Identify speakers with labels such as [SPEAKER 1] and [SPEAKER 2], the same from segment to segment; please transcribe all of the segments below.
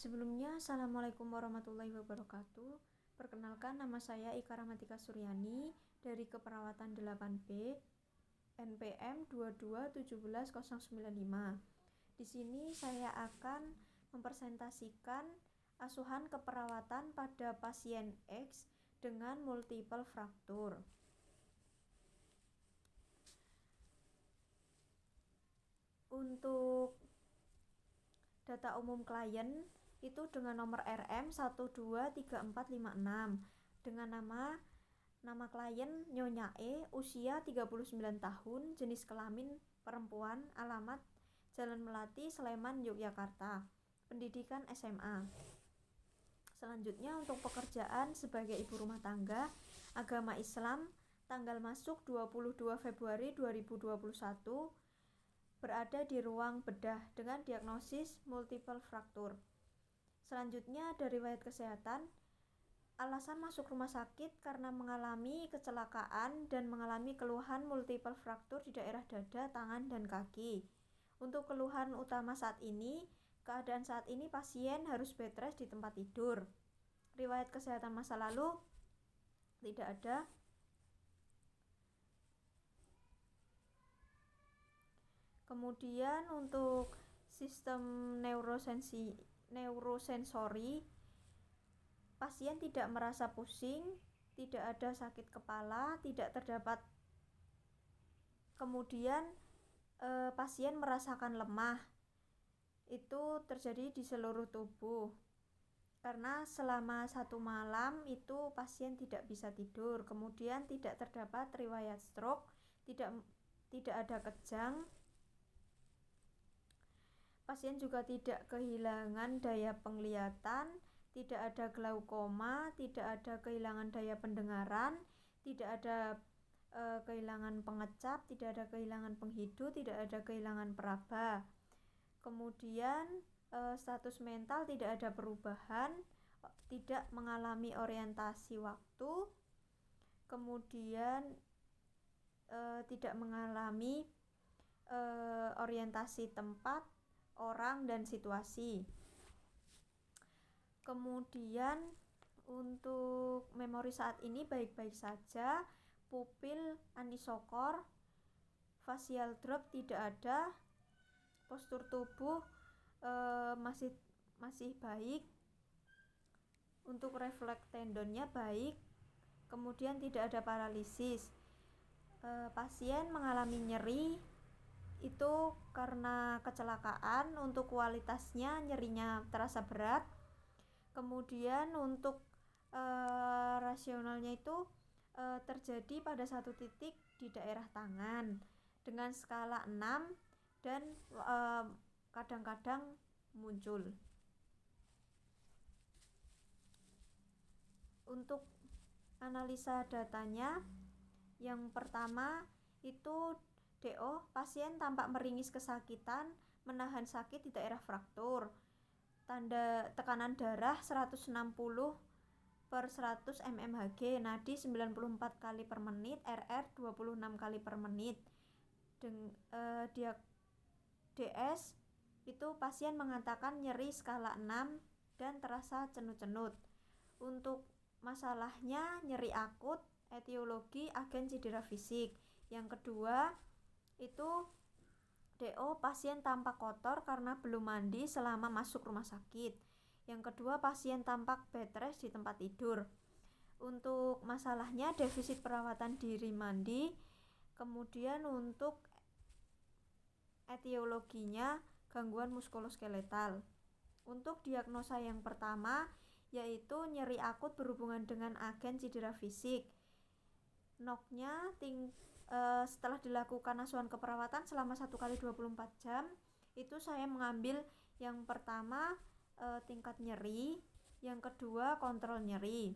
[SPEAKER 1] Sebelumnya, Assalamualaikum warahmatullahi wabarakatuh. Perkenalkan, nama saya Ika Rahmatika Suryani dari Keperawatan 8B, NPM 2217095. Di sini saya akan mempresentasikan asuhan keperawatan pada pasien X dengan multiple fracture. Untuk data umum klien itu dengan nomor RM 123456 dengan nama klien Nyonya E, usia 39 tahun, jenis kelamin perempuan, alamat Jalan Melati, Sleman, Yogyakarta, pendidikan SMA. Selanjutnya untuk pekerjaan sebagai ibu rumah tangga, agama Islam, tanggal masuk 22 Februari 2021, berada di ruang bedah dengan diagnosis multiple fracture. Selanjutnya dari riwayat kesehatan, alasan masuk rumah sakit karena mengalami kecelakaan dan mengalami keluhan multiple fracture di daerah dada, tangan, dan kaki. Untuk keluhan utama saat ini, keadaan saat ini pasien harus bed rest di tempat tidur. Riwayat kesehatan masa lalu tidak ada. Kemudian untuk sistem neurosensori, pasien tidak merasa pusing, tidak ada sakit kepala, tidak terdapat. Kemudian pasien merasakan lemah. Itu terjadi di seluruh tubuh. Karena selama 1 malam itu pasien tidak bisa tidur. Kemudian tidak terdapat riwayat stroke, tidak ada kejang. Pasien juga tidak kehilangan daya penglihatan, tidak ada glaukoma, tidak ada kehilangan daya pendengaran, tidak ada kehilangan pengecap, tidak ada kehilangan penghidu, tidak ada kehilangan peraba. Kemudian status mental tidak ada perubahan, tidak mengalami orientasi waktu, kemudian tidak mengalami orientasi tempat, orang, dan situasi. Kemudian untuk memori saat ini baik-baik saja, pupil anisokor, facial drop tidak ada, postur tubuh masih baik, untuk refleks tendonnya baik, kemudian tidak ada paralisis. Pasien mengalami nyeri itu karena kecelakaan. Untuk kualitasnya nyerinya terasa berat. Kemudian untuk rasionalnya itu terjadi pada satu titik di daerah tangan dengan skala 6 dan kadang-kadang muncul. Untuk analisa datanya, yang pertama itu DO, pasien tampak meringis kesakitan, menahan sakit di daerah fraktur. Tanda tekanan darah 160/100 mmHg, nadi 94 kali per menit, RR 26 kali per menit. DS itu pasien mengatakan nyeri skala 6 dan terasa cenut-cenut. Untuk masalahnya nyeri akut, etiologi agen cedera fisik. Yang kedua itu DO, pasien tampak kotor karena belum mandi selama masuk rumah sakit. Yang kedua, pasien tampak bed rest di tempat tidur. Untuk masalahnya defisit perawatan diri mandi. Kemudian untuk etiologinya gangguan muskuloskeletal. Untuk diagnosa yang pertama yaitu nyeri akut berhubungan dengan agen cedera fisik. NOK-nya setelah dilakukan asuhan keperawatan selama 1x24 jam, itu saya mengambil yang pertama tingkat nyeri, yang kedua kontrol nyeri.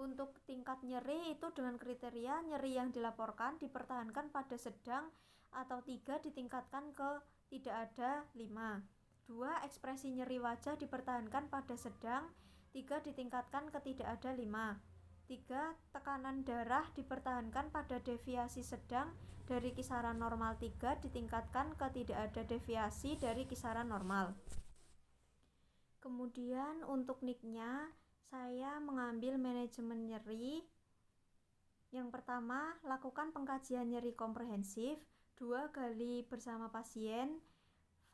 [SPEAKER 1] Untuk tingkat nyeri itu dengan kriteria nyeri yang dilaporkan dipertahankan pada sedang atau 3 ditingkatkan ke tidak ada 5. 2. Ekspresi nyeri wajah dipertahankan pada sedang, 3 ditingkatkan ke tidak ada 5. 3. Tekanan darah dipertahankan pada deviasi sedang dari kisaran normal 3 ditingkatkan ke tidak ada deviasi dari kisaran normal. Kemudian untuk NIK-nya saya mengambil manajemen nyeri. Yang pertama, lakukan pengkajian nyeri komprehensif. 2. Gali bersama pasien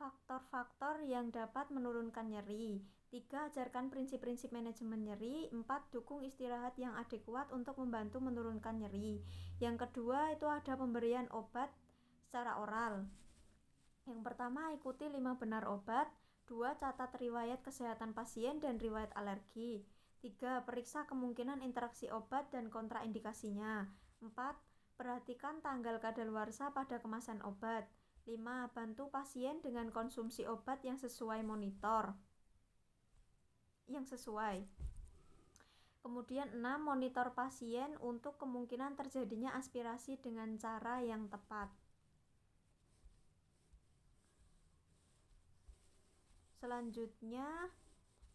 [SPEAKER 1] faktor-faktor yang dapat menurunkan nyeri. 3. Ajarkan prinsip-prinsip manajemen nyeri. 4. Dukung istirahat yang adekuat untuk membantu menurunkan nyeri. Yang kedua itu ada pemberian obat secara oral. Yang pertama, ikuti 5 benar obat. 2. Catat riwayat kesehatan pasien dan riwayat alergi. 3. Periksa kemungkinan interaksi obat dan kontraindikasinya. 4. Perhatikan tanggal kadaluarsa pada kemasan obat. 5. Bantu pasien dengan konsumsi obat yang sesuai monitor. Kemudian 6. Monitor pasien untuk kemungkinan terjadinya aspirasi dengan cara yang tepat. Selanjutnya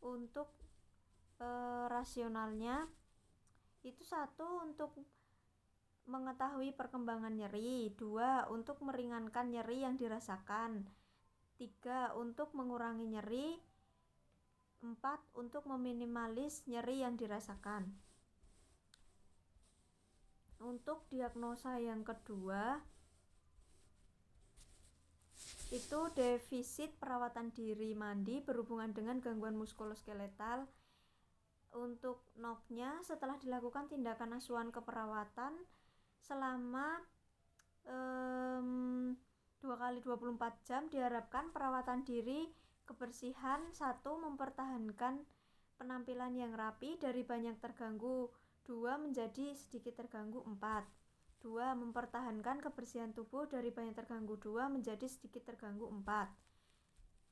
[SPEAKER 1] untuk rasionalnya itu 1. Untuk mengetahui perkembangan nyeri. 2. Untuk meringankan nyeri yang dirasakan. 3. Untuk mengurangi nyeri. 4. Untuk meminimalis nyeri yang dirasakan. Untuk diagnosa yang kedua itu defisit perawatan diri mandi berhubungan dengan gangguan muskuloskeletal. Untuk NOK-nya setelah dilakukan tindakan asuhan keperawatan selama 2x24 jam diharapkan perawatan diri kebersihan 1. Mempertahankan penampilan yang rapi dari banyak terganggu. 2. Menjadi sedikit terganggu. 4. 2. Mempertahankan kebersihan tubuh dari banyak terganggu. 2. Menjadi sedikit terganggu. 4.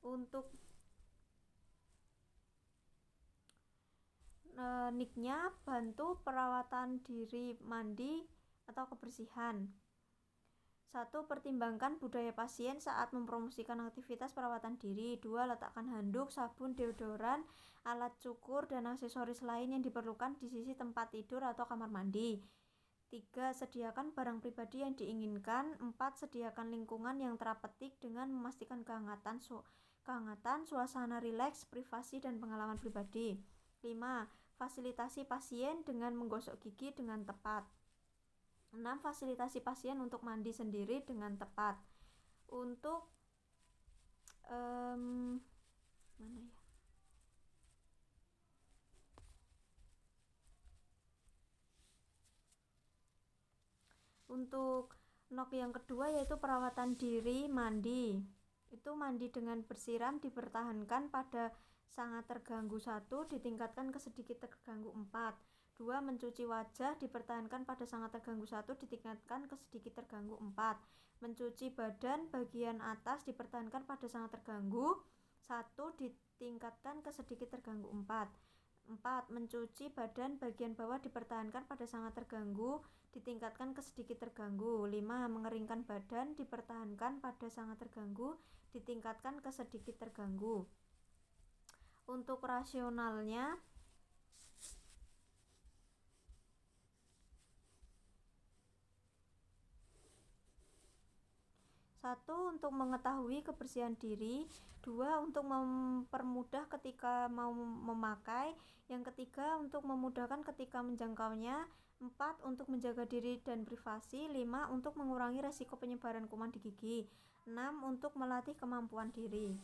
[SPEAKER 1] Untuk NIK-nya bantu perawatan diri mandi atau kebersihan. 1. Pertimbangkan budaya pasien saat mempromosikan aktivitas perawatan diri. 2. Letakkan handuk, sabun, deodoran, alat cukur, dan aksesoris lain yang diperlukan di sisi tempat tidur atau kamar mandi. 3. Sediakan barang pribadi yang diinginkan. 4. Sediakan lingkungan yang terapetik dengan memastikan kehangatan, suasana rileks, privasi, dan pengalaman pribadi. 5. Fasilitasi pasien dengan menggosok gigi dengan tepat. 6. Fasilitasi pasien untuk mandi sendiri dengan tepat. Untuk Untuk NOK yang kedua yaitu perawatan diri mandi. Itu mandi dengan bersiram dipertahankan pada sangat terganggu 1, ditingkatkan ke sedikit terganggu 4. 2. Mencuci wajah dipertahankan pada sangat terganggu 1, ditingkatkan ke sedikit terganggu 4. Mencuci badan bagian atas dipertahankan pada sangat terganggu 1, ditingkatkan ke sedikit terganggu 4. 4. Mencuci badan bagian bawah dipertahankan pada sangat terganggu, ditingkatkan ke sedikit terganggu. 5. Mengeringkan badan dipertahankan pada sangat terganggu, ditingkatkan ke sedikit terganggu. Untuk rasionalnya 1. Untuk mengetahui kebersihan diri. 2. Untuk mempermudah ketika mau memakai. Yang ketiga, untuk memudahkan ketika menjangkaunya. 4. Untuk menjaga diri dan privasi. 5. Untuk mengurangi resiko penyebaran kuman di gigi. 6. Untuk melatih kemampuan diri.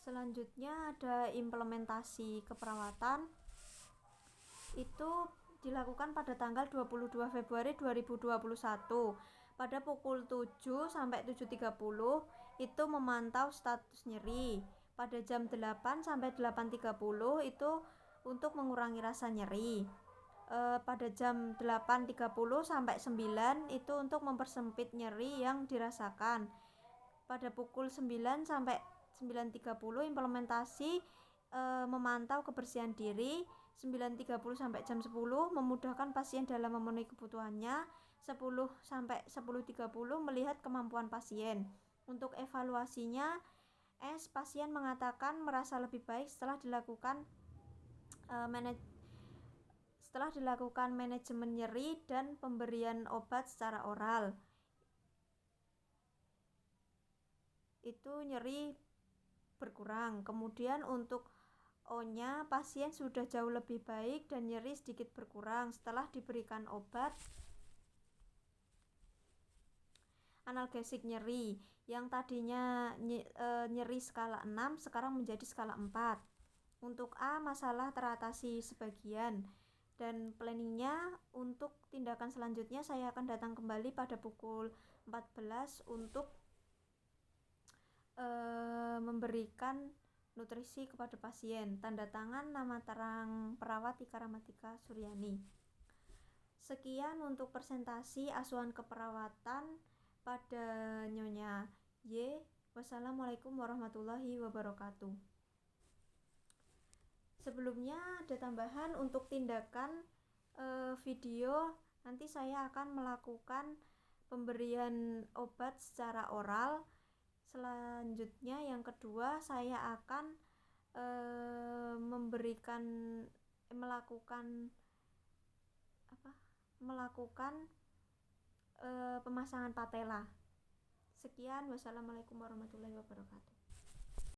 [SPEAKER 1] Selanjutnya ada implementasi keperawatan. Itu dilakukan pada tanggal 22 Februari 2021 pada pukul 7 sampai 7.30 itu memantau status nyeri. Pada jam 8 sampai 8.30 itu untuk mengurangi rasa nyeri. Pada jam 8.30 sampai 9 itu untuk mempersempit nyeri yang dirasakan. Pada pukul 9 sampai 9.30 implementasi memantau kebersihan diri. 9.30 sampai jam 10 memudahkan pasien dalam memenuhi kebutuhannya. 10 sampai 10.30 melihat kemampuan pasien. Untuk evaluasinya pasien mengatakan merasa lebih baik setelah dilakukan manajemen nyeri dan pemberian obat secara oral. Itu nyeri berkurang. Kemudian untuk O-nya, pasien sudah jauh lebih baik dan nyeri sedikit berkurang setelah diberikan obat analgesik nyeri yang tadinya nyeri skala 6 sekarang menjadi skala 4. Untuk A, masalah teratasi sebagian, dan planningnya untuk tindakan selanjutnya saya akan datang kembali pada pukul 14 untuk memberikan nutrisi kepada pasien. Tanda tangan nama terang perawat Ika Ramatika Suryani. Sekian untuk presentasi asuhan keperawatan pada Nyonya Y. Wassalamualaikum warahmatullahi wabarakatuh. Sebelumnya ada tambahan untuk tindakan video, nanti saya akan melakukan pemberian obat secara oral. Selanjutnya yang kedua saya akan melakukan pemasangan patella. Sekian, wassalamualaikum warahmatullahi wabarakatuh.